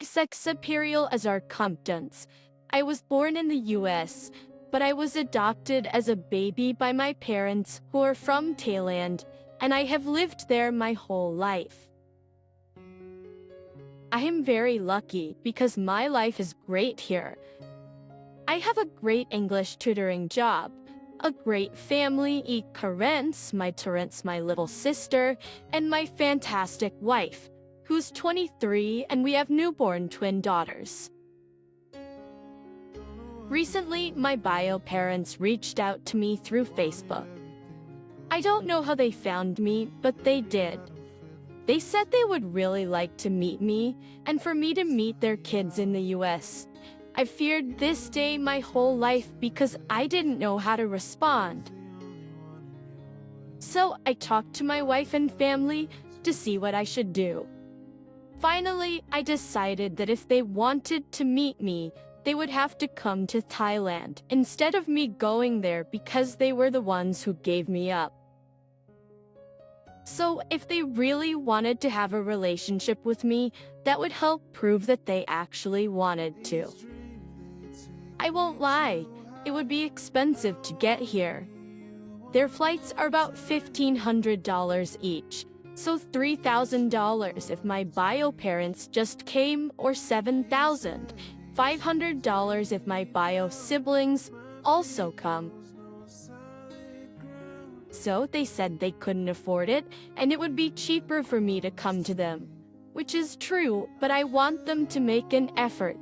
sex appeal as our competence. I was born in the US, but I was adopted as a baby by my parents who are from Thailand, and I have lived there my whole life. I am very lucky because my life is great here. I have a great English tutoring job, a great family, my little sister, and my fantastic wife, who's 23, and we have newborn twin daughters. Recently, my bio parents reached out to me through Facebook. I don't know how they found me, but they did. They said they would really like to meet me, and for me to meet their kids in the US. I feared this day my whole life because I didn't know how to respond. So I talked to my wife and family to see what I should do. Finally, I decided that if they wanted to meet me, they would have to come to Thailand instead of me going there because they were the ones who gave me up. So if they really wanted to have a relationship with me, that would help prove that they actually wanted to. I won't lie, it would be expensive to get here. Their flights are about $1,500 each, so $3,000 if my bio parents just came, or $7,500 if my bio siblings also come. So they said they couldn't afford it, and it would be cheaper for me to come to them. Which is true, but I want them to make an effort.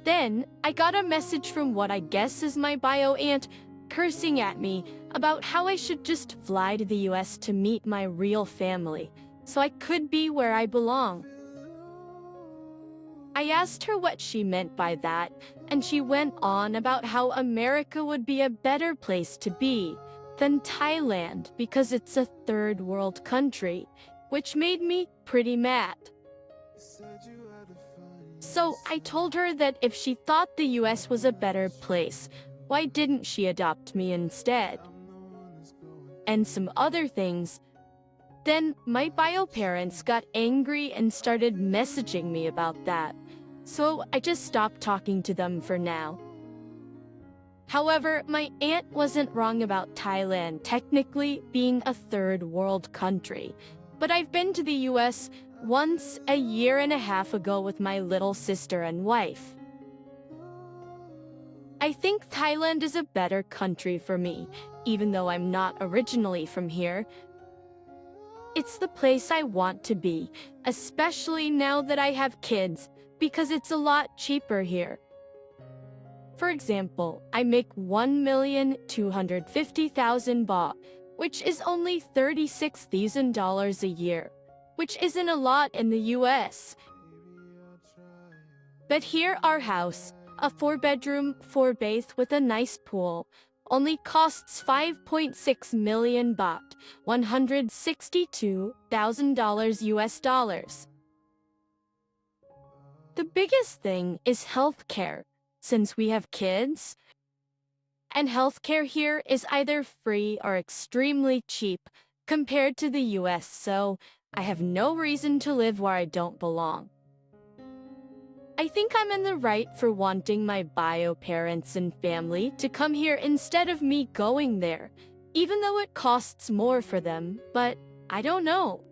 Then, I got a message from what I guess is my bio aunt, cursing at me about how I should just fly to the US to meet my real family, so I could be where I belong. I asked her what she meant by that, and she went on about how America would be a better place to be than Thailand because it's a third world country, which made me pretty mad. So I told her that if she thought the US was a better place, why didn't she adopt me instead? And some other things. Then my bio parents got angry and started messaging me about that, so I just stopped talking to them for now. However, my aunt wasn't wrong about Thailand technically being a third world country, but I've been to the US once a year and a half ago with my little sister and wife. I think Thailand is a better country for me, even though I'm not originally from here. It's the place I want to be, especially now that I have kids, because it's a lot cheaper here. For example, I make 1,250,000 baht, which is only $36,000 a year, which isn't a lot in the US. But here our house, a 4-bedroom, 4-bath with a nice pool, only costs 5.6 million baht, $162,000 US dollars. The biggest thing is healthcare. Since we have kids, and healthcare here is either free or extremely cheap compared to the US, so I have no reason to live where I don't belong. I think I'm in the right for wanting my bio parents and family to come here instead of me going there, even though it costs more for them, but I don't know.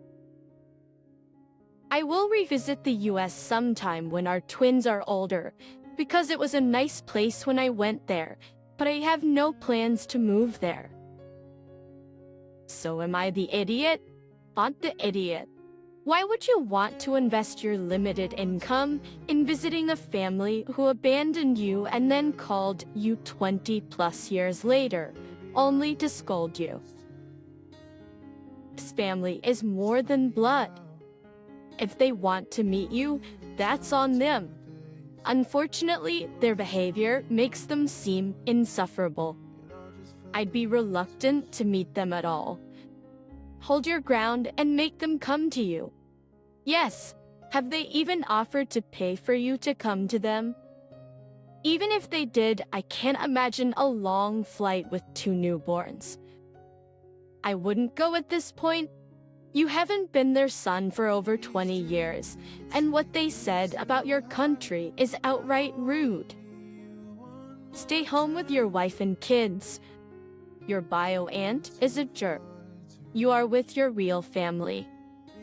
I will revisit the US sometime when our twins are older, because it was a nice place when I went there, but I have no plans to move there. So am I the idiot? Not the idiot. Why would you want to invest your limited income in visiting a family who abandoned you and then called you 20+ years later, only to scold you? This family is more than blood. If they want to meet you, that's on them. Unfortunately, their behavior makes them seem insufferable. I'd be reluctant to meet them at all. Hold your ground and make them come to you. Yes, have they even offered to pay for you to come to them? Even if they did, I can't imagine a long flight with 2 newborns. I wouldn't go at this point. You haven't been their son for over 20 years, and what they said about your country is outright rude. Stay home with your wife and kids. Your bio aunt is a jerk. You are with your real family.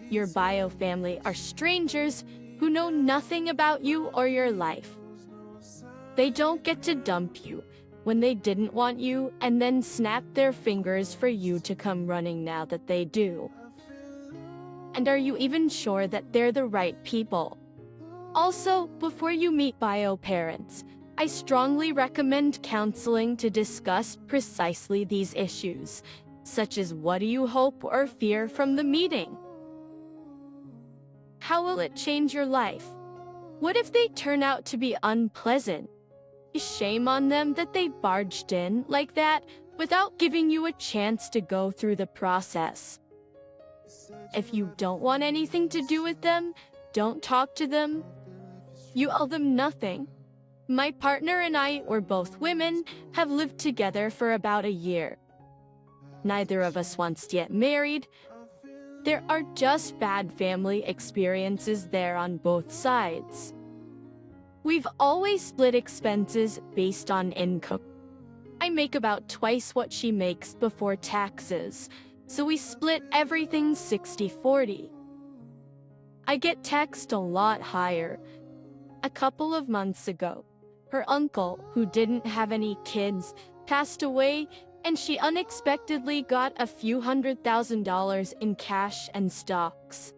Your bio family are strangers who know nothing about you or your life. They don't get to dump you when they didn't want you and then snap their fingers for you to come running now that they do. And are you even sure that they're the right people? Also, before you meet bio parents, I strongly recommend counseling to discuss precisely these issues, such as what do you hope or fear from the meeting? How will it change your life? What if they turn out to be unpleasant? Shame on them that they barged in like that without giving you a chance to go through the process. If you don't want anything to do with them, don't talk to them. You owe them nothing. My partner and I, we're both women, have lived together for about a year. Neither of us wants to get married. There are just bad family experiences there on both sides. We've always split expenses based on income. I make about twice what she makes before taxes, so we split everything 60-40. I get taxed a lot higher. A couple of months ago, her uncle, who didn't have any kids, passed away, and she unexpectedly got a few $100,000 in cash and stocks.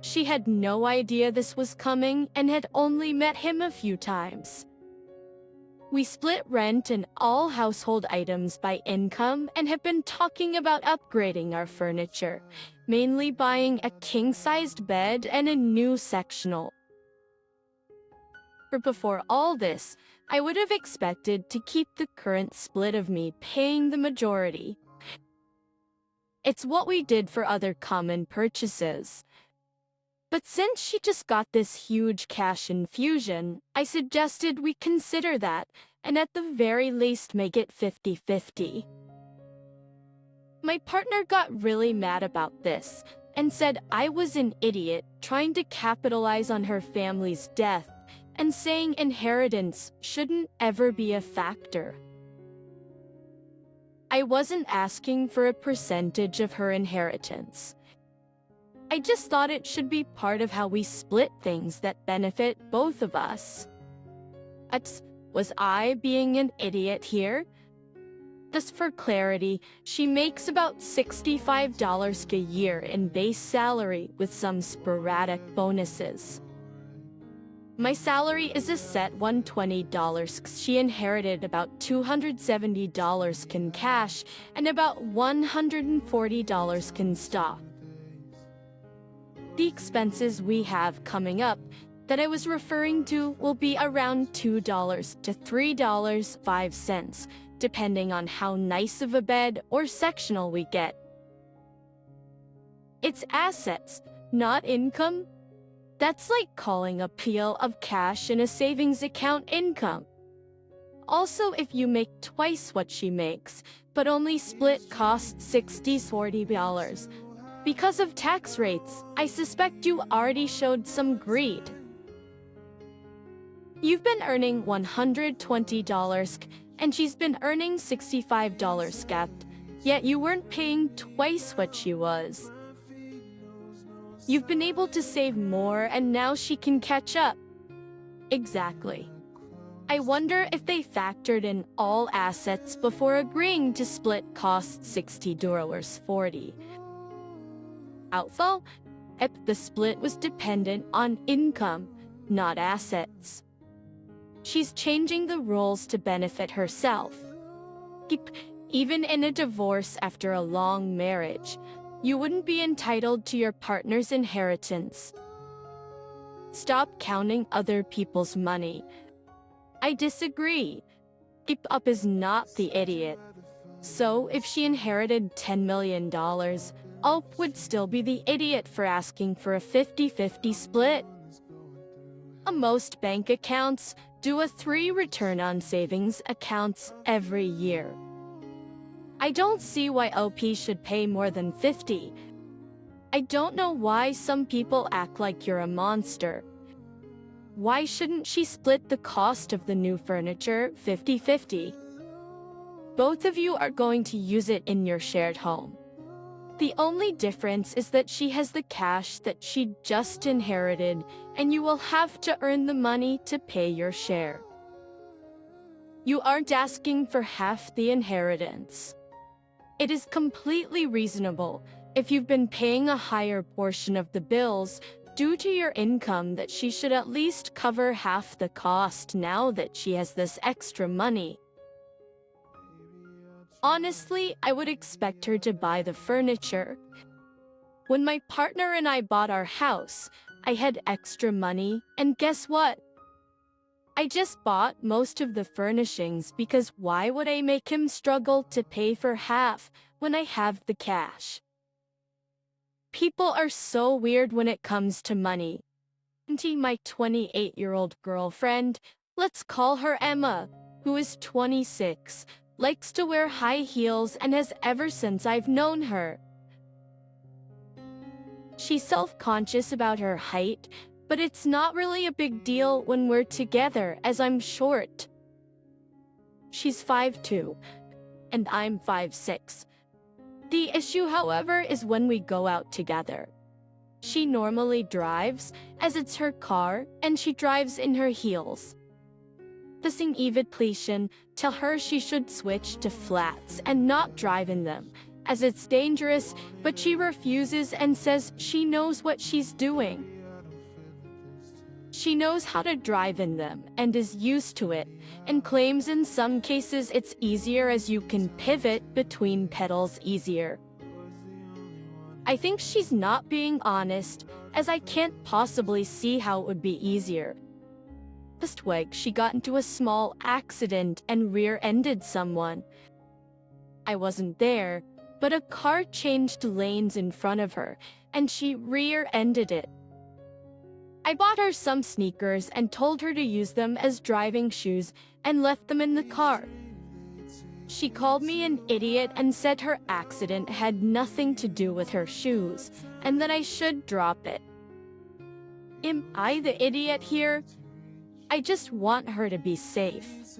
She had no idea this was coming and had only met him a few times. We split rent and all household items by income and have been talking about upgrading our furniture, mainly buying a king-sized bed and a new sectional. But before all this, I would have expected to keep the current split of me paying the majority. It's what we did for other common purchases. But since she just got this huge cash infusion, I suggested we consider that, and at the very least make it 50-50. My partner got really mad about this, and said I was an idiot trying to capitalize on her family's death, and saying inheritance shouldn't ever be a factor. I wasn't asking for a percentage of her inheritance. I just thought it should be part of how we split things that benefit both of us. Was I being an idiot here? Just for clarity, she makes about $65 a year in base salary with some sporadic bonuses. My salary is a set $120. She inherited about $270 in cash and about $140 in stock. The expenses we have coming up that I was referring to will be around $2 to $3.05, depending on how nice of a bed or sectional we get. It's assets, not income. That's like calling a pile of cash in a savings account income. Also, if you make twice what she makes, but only split costs $60-40, because of tax rates, I suspect you already showed some greed. You've been earning $120, and she's been earning $65 capped, yet you weren't paying twice what she was. You've been able to save more, and now she can catch up. Exactly. I wonder if they factored in all assets before agreeing to split costs $60-40. Outfall, the split was dependent on income, not assets. She's changing the rules to benefit herself. Even in a divorce after a long marriage, you wouldn't be entitled to your partner's inheritance. Stop counting other people's money. I disagree. Keep Up is not the idiot. So if she inherited $10 million, Ulp would still be the idiot for asking for a 50-50 split. Most bank accounts do a 3 return on savings accounts every year. I don't see why OP should pay more than 50. I don't know why some people act like you're a monster. Why shouldn't she split the cost of the new furniture 50-50? Both of you are going to use it in your shared home. The only difference is that she has the cash that she just inherited, and you will have to earn the money to pay your share. You aren't asking for half the inheritance. It is completely reasonable, if you've been paying a higher portion of the bills due to your income, that she should at least cover half the cost now that she has this extra money. Honestly, I would expect her to buy the furniture. When my partner and I bought our house, I had extra money, and guess what? I just bought most of the furnishings because why would I make him struggle to pay for half when I have the cash? People are so weird when it comes to money. My 28-year-old girlfriend, let's call her Emma, who is 26, likes to wear high heels and has ever since I've known her. She's self-conscious about her height, but it's not really a big deal when we're together as I'm short. She's 5'2", and I'm 5'6". The issue, however, is when we go out together. She normally drives, as it's her car, and she drives in her heels. Passing evitation, tell her she should switch to flats and not drive in them, as it's dangerous, but she refuses and says she knows what she's doing. She knows how to drive in them and is used to it, and claims in some cases it's easier as you can pivot between pedals easier. I think she's not being honest, as I can't possibly see how it would be easier. Last week, she got into a small accident and rear-ended someone. I wasn't there, but a car changed lanes in front of her, and she rear-ended it. I bought her some sneakers and told her to use them as driving shoes and left them in the car. She called me an idiot and said her accident had nothing to do with her shoes, and that I should drop it. Am I the idiot here? I just want her to be safe.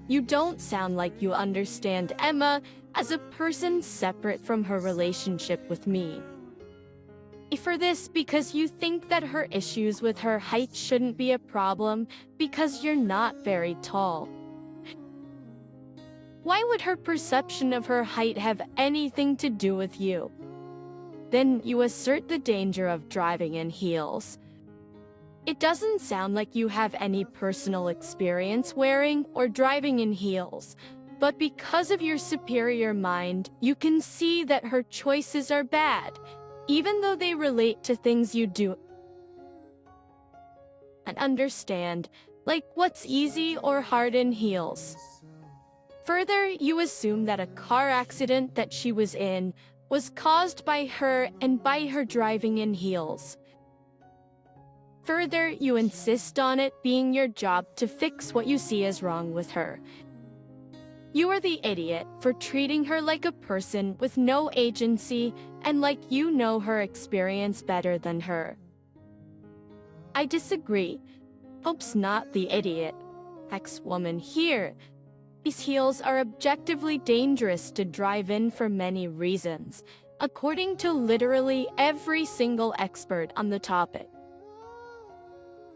You don't sound like you understand Emma as a person separate from her relationship with me. For this, because you think that her issues with her height shouldn't be a problem because you're not very tall. Why would her perception of her height have anything to do with you? Then you assert the danger of driving in heels. It doesn't sound like you have any personal experience wearing or driving in heels, but because of your superior mind, you can see that her choices are bad, even though they relate to things you do and understand, like what's easy or hard in heels. Further, you assume that a car accident that she was in was caused by her and by her driving in heels. Further, you insist on it being your job to fix what you see as wrong with her. You are the idiot for treating her like a person with no agency and like you know her experience better than her. I disagree. Hope's not the idiot. Ex-woman here. These heels are objectively dangerous to drive in for many reasons, according to literally every single expert on the topic.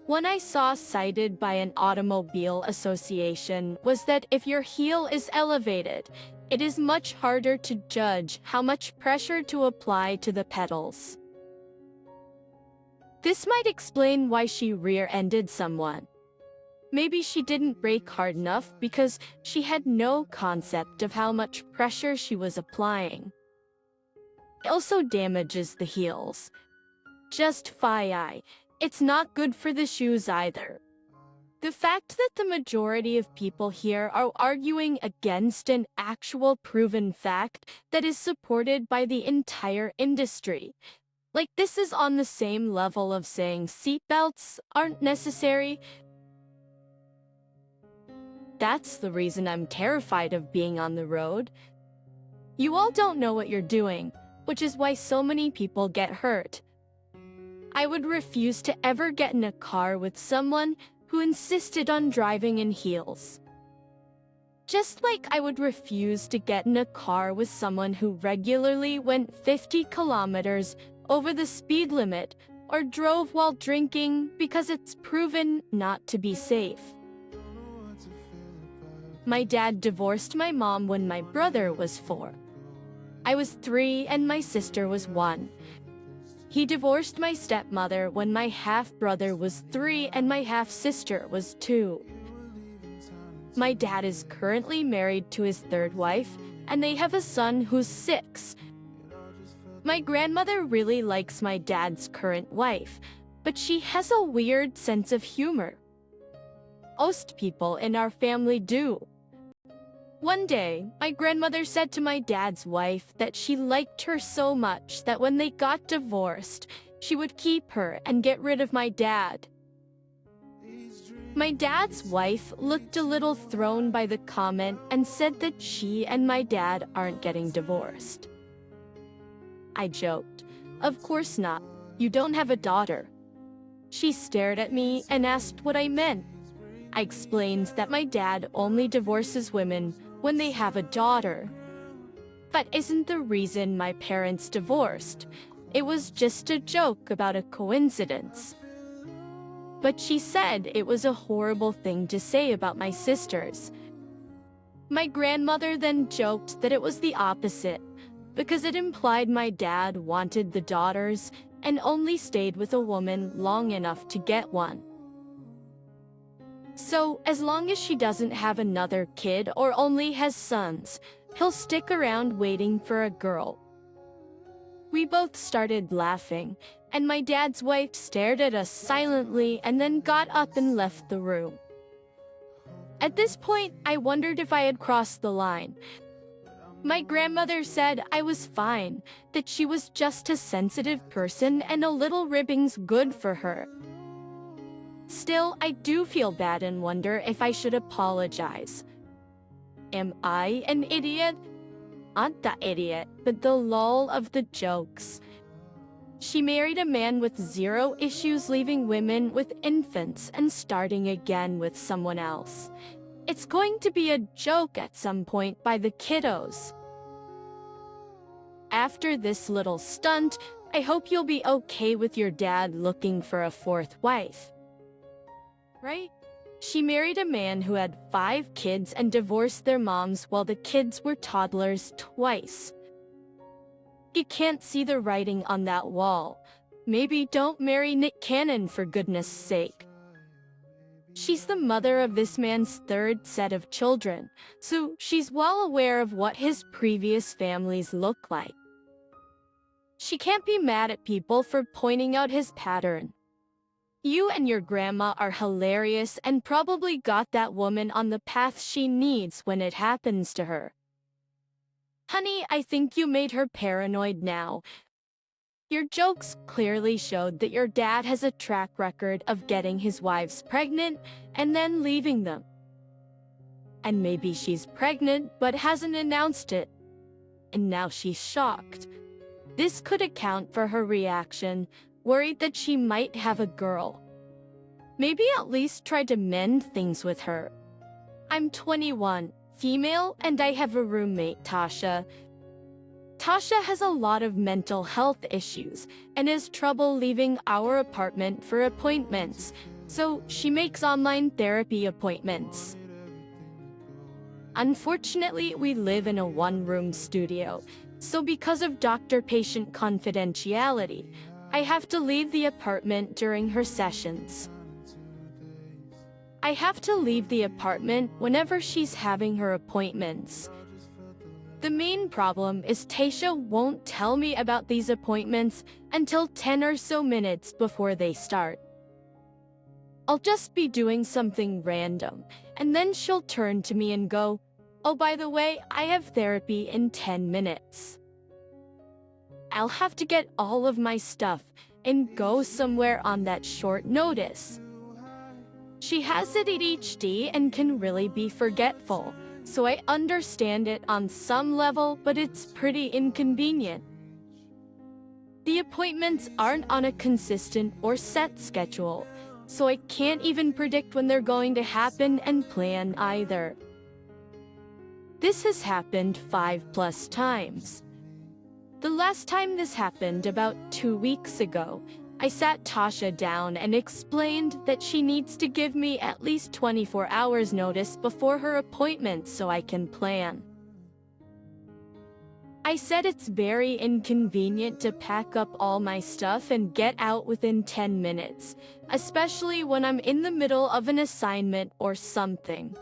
One I saw cited by an automobile association was that if your heel is elevated, it is much harder to judge how much pressure to apply to the pedals. This might explain why she rear-ended someone. Maybe she didn't brake hard enough because she had no concept of how much pressure she was applying. It also damages the heels. Just FYI, it's not good for the shoes either. The fact that the majority of people here are arguing against an actual proven fact that is supported by the entire industry. Like this is on the same level of saying seatbelts aren't necessary. That's the reason I'm terrified of being on the road. You all don't know what you're doing, which is why so many people get hurt. I would refuse to ever get in a car with someone who insisted on driving in heels. Just like I would refuse to get in a car with someone who regularly went 50 kilometers over the speed limit or drove while drinking because it's proven not to be safe. My dad divorced my mom when my brother was 4. I was 3 and my sister was 1. He divorced my stepmother when my half-brother was 3 and my half-sister was 2. My dad is currently married to his 3rd wife, and they have a son who's 6. My grandmother really likes my dad's current wife, but she has a weird sense of humor. Most people in our family do. One day, my grandmother said to my dad's wife that she liked her so much that when they got divorced, she would keep her and get rid of my dad. My dad's wife looked a little thrown by the comment and said that she and my dad aren't getting divorced. I joked, "Of course not. You don't have a daughter." She stared at me and asked what I meant. I explained that my dad only divorces women when they have a daughter. That isn't the reason my parents divorced. It was just a joke about a coincidence. But she said it was a horrible thing to say about my sisters. My grandmother then joked that it was the opposite, because it implied my dad wanted the daughters and only stayed with a woman long enough to get one. So, as long as she doesn't have another kid or only has sons, he'll stick around waiting for a girl. We both started laughing, and my dad's wife stared at us silently and then got up and left the room. At this point, I wondered if I had crossed the line. My grandmother said I was fine, that she was just a sensitive person and a little ribbing's good for her. Still, I do feel bad and wonder if I should apologize. Am I an idiot? Not the idiot, but the lull of the jokes. She married a man with 0 issues leaving women with infants and starting again with someone else. It's going to be a joke at some point by the kiddos. After this little stunt, I hope you'll be okay with your dad looking for a 4th wife. Right? She married a man who had 5 kids and divorced their moms while the kids were toddlers twice. You can't see the writing on that wall. Maybe don't marry Nick Cannon for goodness sake. She's the mother of this man's 3rd set of children, so she's well aware of what his previous families look like. She can't be mad at people for pointing out his pattern. You and your grandma are hilarious and probably got that woman on the path she needs when it happens to her. Honey, I think you made her paranoid now. Your jokes clearly showed that your dad has a track record of getting his wives pregnant and then leaving them. And maybe she's pregnant but hasn't announced it. And now she's shocked. This could account for her reaction, worried that she might have a girl. Maybe at least try to mend things with her. I'm 21, female, and I have a roommate, Tasha. Tasha has a lot of mental health issues and has trouble leaving our apartment for appointments, so she makes online therapy appointments. Unfortunately, we live in a 1-room studio, so because of doctor-patient confidentiality, I have to leave the apartment during her sessions. I have to leave the apartment whenever she's having her appointments. The main problem is Tasha won't tell me about these appointments until 10 or so minutes before they start. I'll just be doing something random, and then she'll turn to me and go, "Oh, by the way, I have therapy in 10 minutes." I'll have to get all of my stuff and go somewhere on that short notice. She has ADHD and can really be forgetful, so I understand it on some level, but it's pretty inconvenient. The appointments aren't on a consistent or set schedule, so I can't even predict when they're going to happen and plan either. This has happened 5+ times. The last time this happened about 2 weeks ago, I sat Tasha down and explained that she needs to give me at least 24 hours notice before her appointment so I can plan. I said it's very inconvenient to pack up all my stuff and get out within 10 minutes, especially when I'm in the middle of an assignment or something.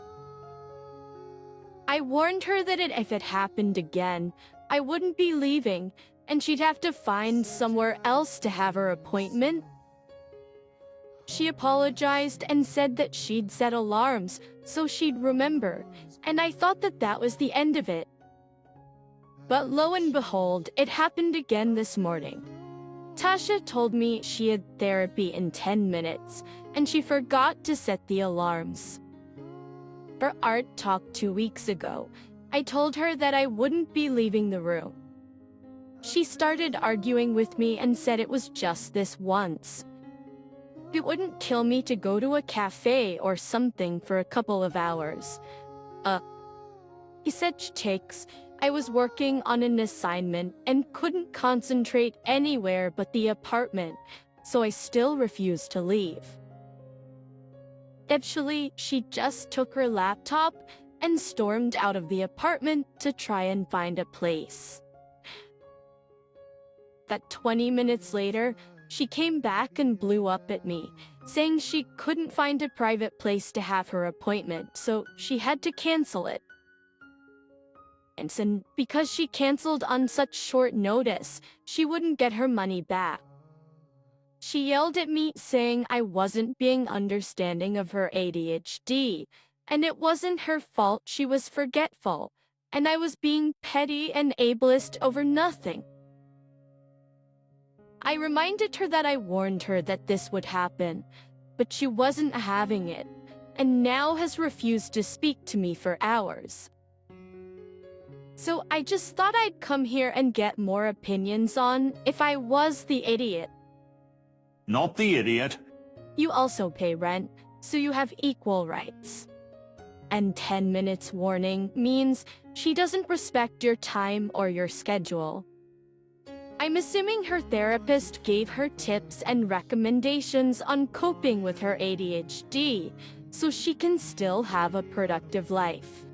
I warned her that if it happened again, I wouldn't be leaving, and she'd have to find somewhere else to have her appointment. She apologized and said that she'd set alarms so she'd remember, and I thought that that was the end of it. But lo and behold, it happened again this morning. Tasha told me she had therapy in 10 minutes, and she forgot to set the alarms. For art talk 2 weeks ago, I told her that I wouldn't be leaving the room. She started arguing with me and said it was just this once. It wouldn't kill me to go to a cafe or something for a couple of hours. He said takes. I was working on an assignment and couldn't concentrate anywhere but the apartment, so I still refused to leave. Eventually, she just took her laptop and stormed out of the apartment to try and find a place. That 20 minutes later, she came back and blew up at me, saying she couldn't find a private place to have her appointment, so she had to cancel it. And because she canceled on such short notice, she wouldn't get her money back. She yelled at me, saying I wasn't being understanding of her ADHD, and it wasn't her fault she was forgetful, and I was being petty and ableist over nothing. I reminded her that I warned her that this would happen, but she wasn't having it, and now has refused to speak to me for hours. So I just thought I'd come here and get more opinions on if I was the idiot. Not the idiot. You also pay rent, so you have equal rights. And 10 minutes warning means she doesn't respect your time or your schedule. I'm assuming her therapist gave her tips and recommendations on coping with her ADHD, so she can still have a productive life.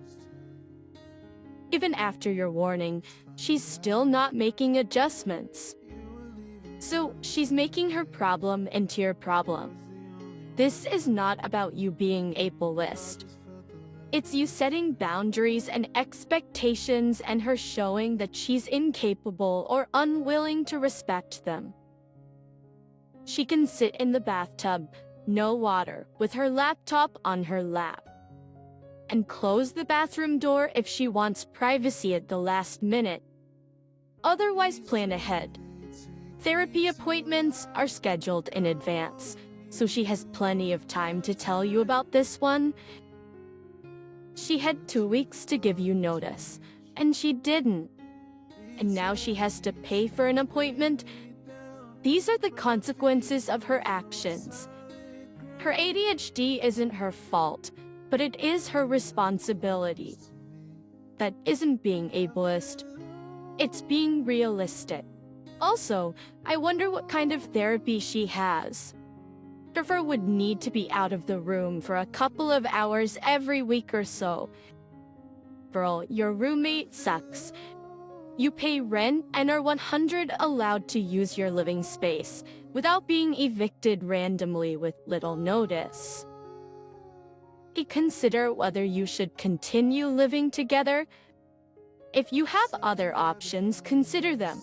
Even after your warning, she's still not making adjustments. So she's making her problem into your problem. This is not about you being ableist. It's you setting boundaries and expectations and her showing that she's incapable or unwilling to respect them. She can sit in the bathtub, no water, with her laptop on her lap, and close the bathroom door if she wants privacy at the last minute. Otherwise, plan ahead. Therapy appointments are scheduled in advance, so she has plenty of time to tell you about this one. She had 2 weeks to give you notice, and she didn't. And now she has to pay for an appointment. These are the consequences of her actions. Her ADHD isn't her fault, but it is her responsibility. That isn't being ableist. It's being realistic. Also, I wonder what kind of therapy she has. Christopher would need to be out of the room for a couple of hours every week or so. Girl, your roommate sucks. You pay rent and are 100% allowed to use your living space without being evicted randomly with little notice. Consider whether you should continue living together. If you have other options, consider them.